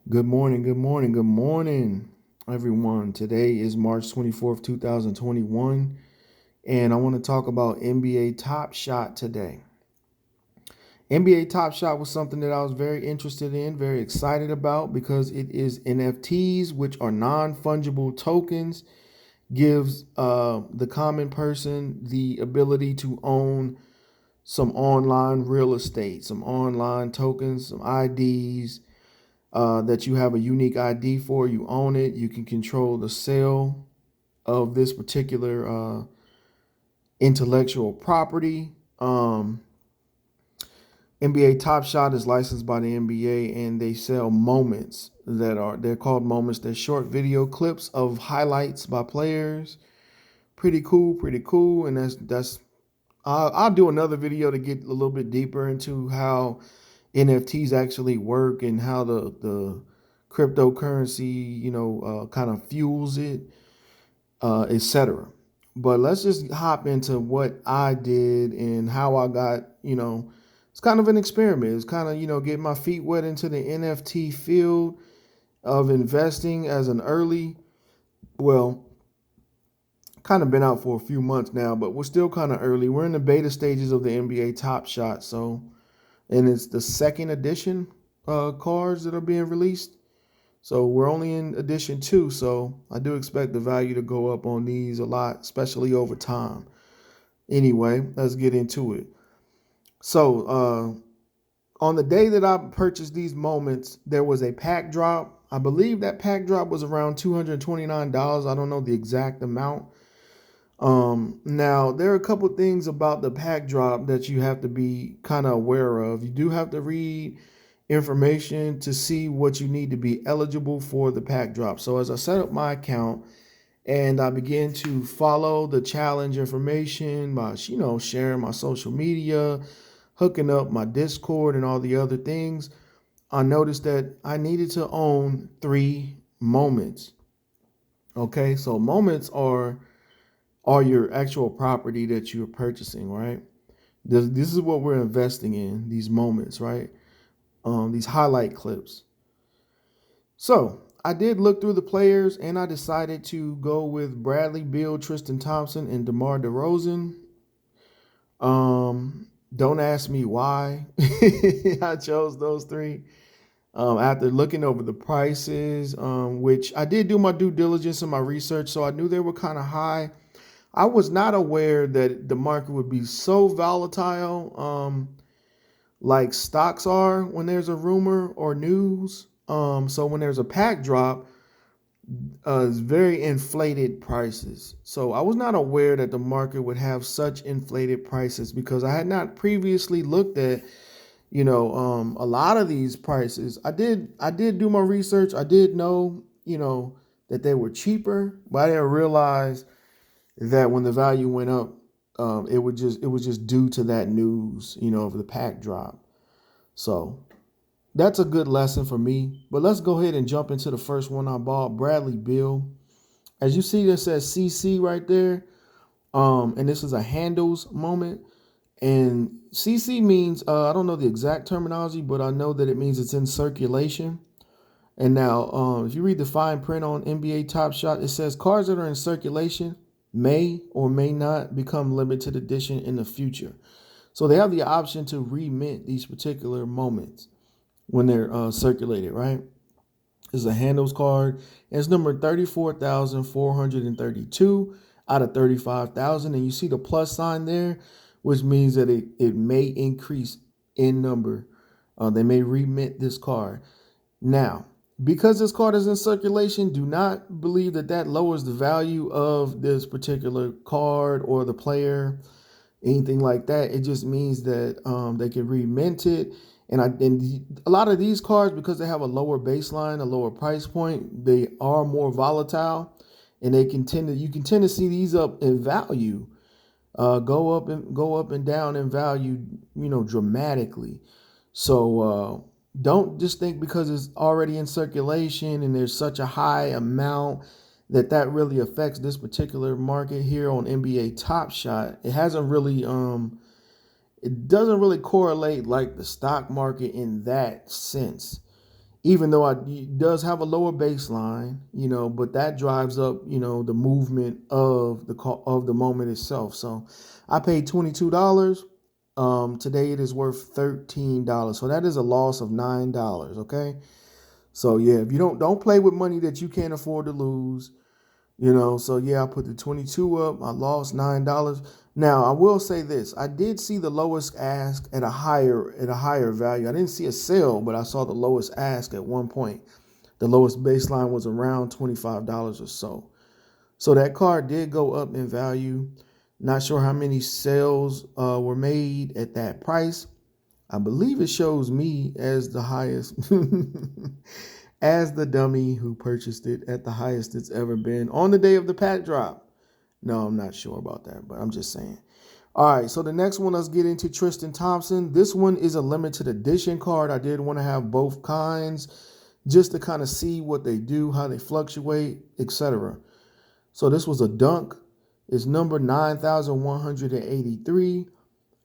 Good morning, everyone. Today is March 24th, 2021, and I want to talk about NBA Top Shot today. NBA Top Shot was something that I was very interested in, very excited about because it is NFTs, which are non-fungible tokens, gives the common person the ability to own some online real estate, some online tokens, some IDs, that you have a unique ID for. You own it. You can control the sale of this particular intellectual property. NBA Top Shot is licensed by the NBA, and they sell moments they're called moments. They're short video clips of highlights by players. Pretty cool, pretty cool. And that's I'll do another video to get a little bit deeper into how NFTs actually work and how the cryptocurrency, kind of fuels it, etc. But let's just hop into what I did and how I got, it's kind of an experiment. It's kind of, getting my feet wet into the NFT field of investing as an early, well, kind of been out for a few months now, but we're still kind of early. We're in the beta stages of the NBA Top Shot. So, and it's the second edition cards that are being released. So we're only in edition two. So I do expect the value to go up on these a lot, especially over time. Anyway, let's get into it. So on the day that I purchased these moments, there was a pack drop. I believe that pack drop was around $229. I don't know the exact amount. Now there are a couple things about the pack drop that you have to be kind of aware of. You do have to read information to see what you need to be eligible for the pack drop. So as I set up my account and I began to follow the challenge information by, sharing my social media, hooking up my Discord and all the other things, I noticed that I needed to own 3 moments. Okay, so moments are your actual property that you're purchasing, right? This is what we're investing in, these moments, right? These highlight clips. So I did look through the players and I decided to go with Bradley Beal, Tristan Thompson, and DeMar DeRozan. Don't ask me why I chose those three. After looking over the prices, which I did do my due diligence and my research, so I knew they were kind of high. I was not aware that the market would be so volatile, like stocks are when there's a rumor or news. So when there's a pack drop, it's very inflated prices. So I was not aware that the market would have such inflated prices because I had not previously looked at, a lot of these prices. I did do my research. I did know, that they were cheaper, but I didn't realize that when the value went up, it was just due to that news, of the pack drop. So that's a good lesson for me. But let's go ahead and jump into the first one I bought, Bradley Bill. As you see, this says CC right there. And this is a handles moment. And CC means I don't know the exact terminology, but I know that it means it's in circulation. And now, if you read the fine print on NBA Top Shot, it says cards that are in circulation may or may not become limited edition in the future. So they have the option to remint these particular moments when they're circulated, right? This is a handles card. And it's number 34,432 out of 35,000. And you see the plus sign there, which means that it may increase in number. They may remit this card. Now, because this card is in circulation, do not believe that that lowers the value of this particular card or the player, anything like that. It just means that they can remint it. And a lot of these cards, because they have a lower baseline, a lower price point, they are more volatile, and they can tend to you can tend to see these up in value, go up and down in value, dramatically. So don't just think because it's already in circulation and there's such a high amount that really affects this particular market here on NBA Top Shot. It doesn't really correlate like the stock market in that sense. even though it does have a lower baseline, but that drives up, the movement of the moment itself. So I paid $22. Today it is worth $13. So that is a loss of $9. Okay. So yeah, if you don't play with money that you can't afford to lose. So yeah, I put the 22 up. I lost $9. Now I will say this: I did see the lowest ask at a higher value. I didn't see a sale, but I saw the lowest ask at one point. The lowest baseline was around $25 or so. So that card did go up in value. Not sure how many sales were made at that price. I believe it shows me as the highest, as the dummy who purchased it at the highest it's ever been on the day of the pack drop. No, I'm not sure about that, but I'm just saying. All right, so the next one, let's get into Tristan Thompson. This one is a limited edition card. I did want to have both kinds just to kind of see what they do, how they fluctuate, etc. So this was a dunk. It's number 9,183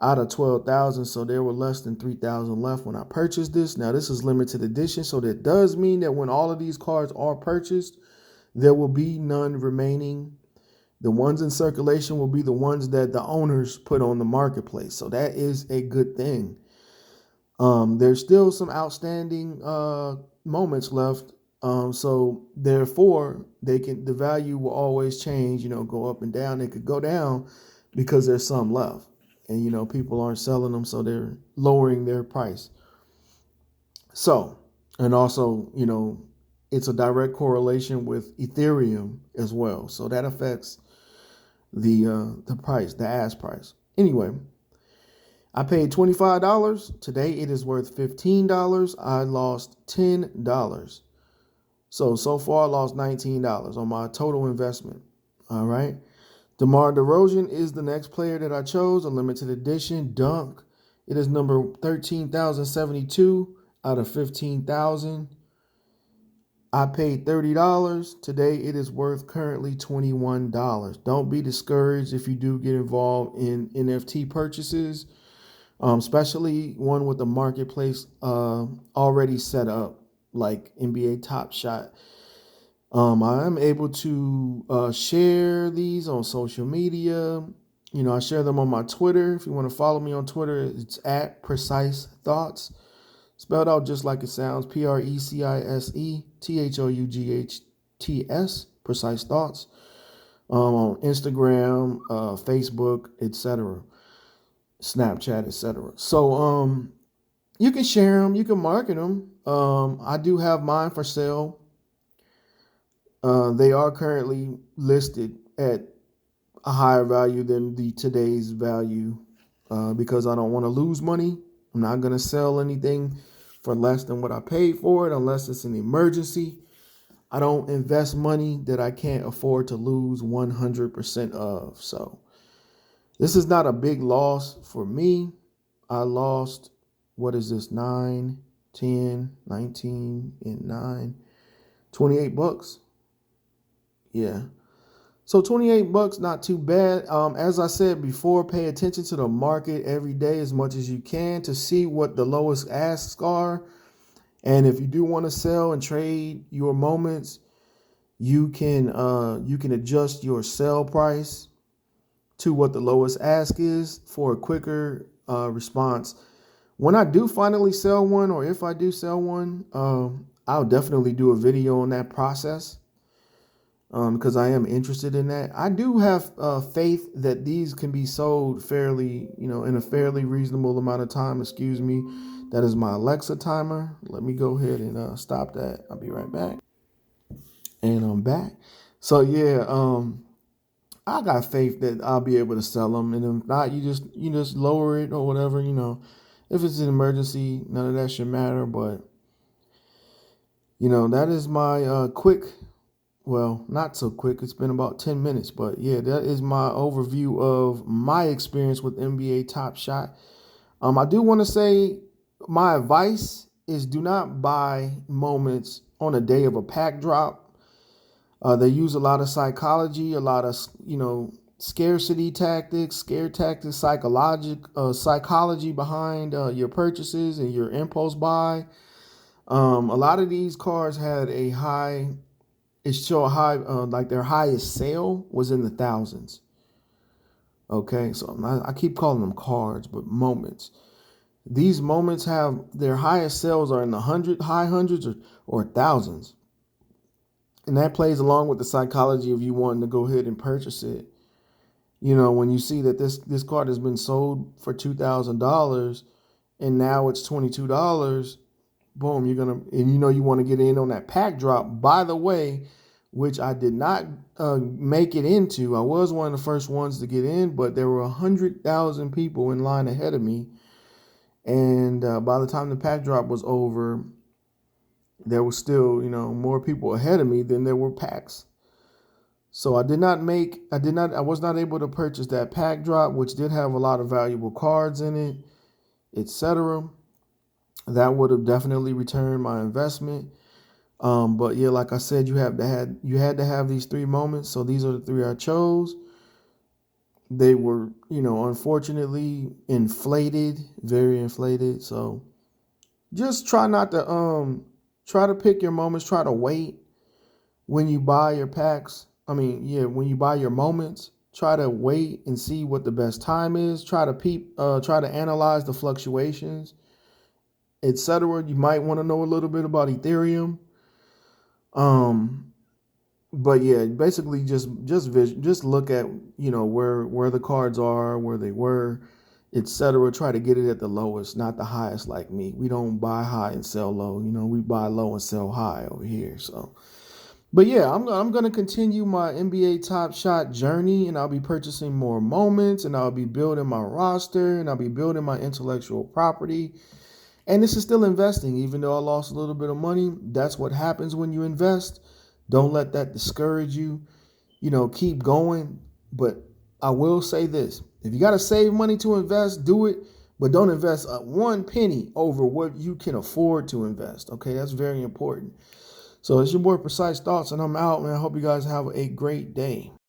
out of 12,000. So there were less than 3,000 left when I purchased this. Now this is limited edition. So that does mean that when all of these cards are purchased, there will be none remaining. The ones in circulation will be the ones that the owners put on the marketplace. So that is a good thing. There's still some outstanding moments left. So therefore, the value will always change, go up and down. They could go down because there's some left. And, people aren't selling them, so they're lowering their price. So, and also, it's a direct correlation with Ethereum as well. So that affects the price, the ask price. Anyway, I paid $25. Today it is worth $15. I lost $10. So far I lost $19 on my total investment. All right. DeMar DeRozan is the next player that I chose, a limited edition dunk. It is number 13,072 out of 15,000. I paid $30. Today it is worth currently $21. Don't be discouraged if you do get involved in NFT purchases, especially one with the marketplace already set up, like NBA Top Shot. I am able to share these on social media. I share them on my Twitter. If you want to follow me on Twitter, it's at Precise Thoughts. Spelled out just like it sounds, PRECISE Precise Thoughts. On Instagram, Facebook, etc., Snapchat, etc. So you can share them, you can market them. I do have mine for sale. They are currently listed at a higher value than today's value because I don't want to lose money. I'm not going to sell anything for less than what I paid for it unless it's an emergency. I don't invest money that I can't afford to lose 100% of. So this is not a big loss for me. I lost, what is this, 9, 10, 19, and 9, $28. Yeah. So $28, not too bad. As I said before, pay attention to the market every day as much as you can to see what the lowest asks are. And if you do want to sell and trade your moments, you can adjust your sell price to what the lowest ask is for a quicker response. When I do finally sell one, or if I do sell one, I'll definitely do a video on that process. Because I am interested in that. I do have faith that these can be sold fairly, in a fairly reasonable amount of time. Excuse me. That is my Alexa timer. Let me go ahead and stop that. I'll be right back. And I'm back. So yeah, I got faith that I'll be able to sell them. And if not, you just lower it or whatever. If it's an emergency, none of that should matter. But that is my quick. Well, not so quick. It's been about 10 minutes. But yeah, that is my overview of my experience with NBA Top Shot. I do want to say my advice is do not buy moments on a day of a pack drop. They use a lot of psychology, a lot of, scarcity tactics, scare tactics, psychology behind your purchases and your impulse buy. A lot of these cards had a high. It showed a high, like their highest sale was in the thousands. Okay, so I keep calling them cards, but moments. These moments have their highest sales are in the high hundreds or thousands, and that plays along with the psychology of you wanting to go ahead and purchase it. You know, when you see that this card has been sold for $2,000 and now it's $22, boom, you're gonna, and you know you want to get in on that pack drop. By the way, which I did not make it into. I was one of the first ones to get in, but there were 100,000 people in line ahead of me. And by the time the pack drop was over, there was still, more people ahead of me than there were packs. So I was not able to purchase that pack drop, which did have a lot of valuable cards in it, etc. That would have definitely returned my investment. But yeah, like I said, you had to have these three moments. So these are the three I chose. They were, unfortunately inflated, very inflated. So just try to pick your moments, try to wait when you buy your packs. When you buy your moments, try to wait and see what the best time is. Try to analyze the fluctuations, etc. You might want to know a little bit about Ethereum. But yeah, basically just look at where the cards are, where they were, etc. Try to get it at the lowest, not the highest like me. We don't buy high and sell low. We buy low and sell high over here. So, but yeah, I'm gonna continue my NBA Top Shot journey, and I'll be purchasing more moments, and I'll be building my roster, and I'll be building my intellectual property. And this is still investing, even though I lost a little bit of money. That's what happens when you invest. Don't let that discourage you. Keep going. But I will say this. If you got to save money to invest, do it. But don't invest one penny over what you can afford to invest. Okay, that's very important. So it's your boy Precise Thoughts, and I'm out, man. I hope you guys have a great day.